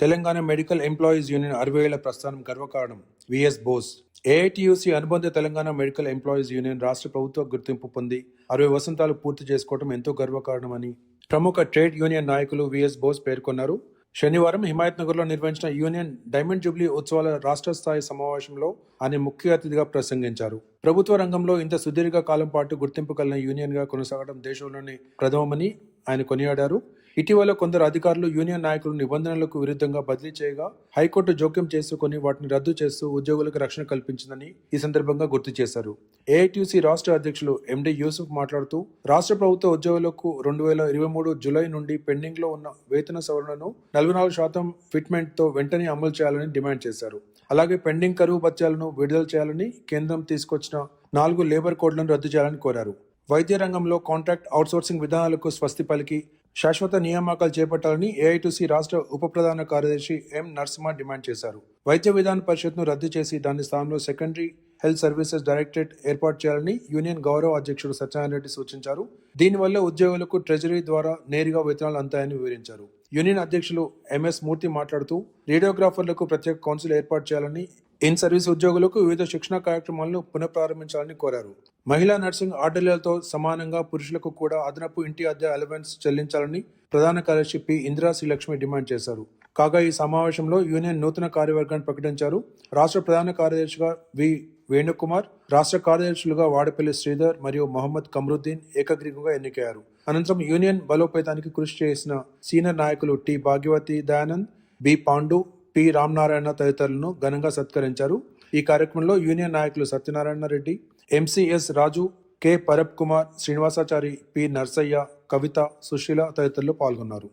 Telangana medical employees union 60 ఏళ్ల ప్రస్థానం గర్వకారణం. విఎస్ బోస్. ఏఐటియుసి అనుబంధ తెలంగాణ మెడికల్ ఎంప్లాయీస్ యూనియన్ రాష్ట్ర ప్రభుత్వ గుర్తింపు పొంది 60 వసంతాలు పూర్తి చేసుకోవడం ఎంతో గర్వకారణమని ప్రముఖ ట్రేడ్ యూనియన్ నాయకులు విఎస్ బోస్ పేర్కొన్నారు. శనివారం హిమాయత్నగర్లో నిర్వహించిన యూనియన్ డైమండ్ జూబ్లీ ఉత్సవాల రాష్ట్ర స్థాయి సమావేశంలో ఆయన ముఖ్య అతిథిగా ప్రసంగించారు. ప్రభుత్వ రంగంలో ఇంత సుదీర్ఘ కాలం పాటు గుర్తింపు కలిగిన యూనియన్గా కొనసాగడం దేశంలోనే ప్రథమమని ఆయన కొనియాడారు. ఇటీవల కొందరు అధికారులు యూనియన్ నాయకులు నిబంధనలకు విరుద్ధంగా బదిలీ చేయగా హైకోర్టు జోక్యం చేసుకుని వాటిని రద్దు చేస్తూ ఉద్యోగులకు రక్షణ కల్పించిందని ఈ సందర్భంగా గుర్తు చేశారు. ఏఐటియుసి రాష్ట్ర అధ్యక్షులు ఎండి యూసుఫ్ మాట్లాడుతూ రాష్ట్ర ప్రభుత్వ ఉద్యోగులకు 2023 జూలై నుండి పెండింగ్ లో ఉన్న వేతన సవరణను 44% ఫిట్మెంట్ తో వెంటనే అమలు చేయాలని డిమాండ్ చేశారు. అలాగే పెండింగ్ కరువు భత్యాలను విడుదల చేయాలని, కేంద్రం తీసుకొచ్చిన 4 లేబర్ కోడ్లను రద్దు చేయాలని కోరారు. వైద్య రంగంలో కాంట్రాక్ట్ అవుట్సోర్సింగ్ విధానాలకు స్వస్తి పలికి శాశ్వత నియామకాలు చేపట్టాలని ఏఐటియుసి రాష్ట్ర ఉప ప్రధాన కార్యదర్శి ఎం నరసింహ డిమాండ్ చేశారు. వైద్య విధాన పరిషత్ను రద్దు చేసి దాని స్థానంలో సెకండరీ హెల్త్ సర్వీసెస్ డైరెక్టరేట్ ఏర్పాటు చేయాలని యూనియన్ గౌరవ అధ్యక్షుడు సత్యనారాయణ రెడ్డి సూచించారు. దీనివల్ల ఉద్యోగులకు ట్రెజరీ ద్వారా నేరుగా వేతనాలు అంతాయని వివరించారు. యూనియన్ అధ్యక్షులు ఎంఎస్ మూర్తి మాట్లాడుతూ రేడియోగ్రాఫర్లకు ప్రత్యేక కౌన్సిల్ ఏర్పాటు చేయాలని, ఇన్ సర్వీస్ ఉద్యోగులకు వివిధ శిక్షణ కార్యక్రమాలను పునఃప్రారంభించాలని కోరారు. మహిళా నర్సింగ్ ఆర్డర్లతో సమానంగా పురుషులకు కూడా అదనపు ఇంటి అద్దె అలవెన్స్ చెల్లించాలని ప్రధాన కార్యదర్శి పి ఇందిరా శ్రీలక్ష్మి డిమాండ్ చేశారు. కాగా ఈ సమావేశంలో యూనియన్ నూతన కార్యవర్గాన్ని ప్రకటించారు. రాష్ట్ర ప్రధాన కార్యదర్శిగా వి వేణుకుమార్, రాష్ట్ర కార్యదర్శులుగా వాడపల్లి శ్రీధర్ మరియు మొహమ్మద్ కమరుద్దీన్ ఏకగ్రీవంగా ఎన్నికయ్యారు. అనంతరం యూనియన్ బలోపేతానికి కృషి చేసిన సీనియర్ నాయకులు T Bhagyavathi Dayanand, B Pandu, P Ramanarayana తదితరులను ఘనంగా సత్కరించారు. ఈ కార్యక్రమంలో యూనియన్ నాయకులు Satyanarayana Reddy, MCS Raju, K Parab Kumar, Srinivasachari, P Narsaiah, Kavitha, Sushila తదితరులు పాల్గొన్నారు.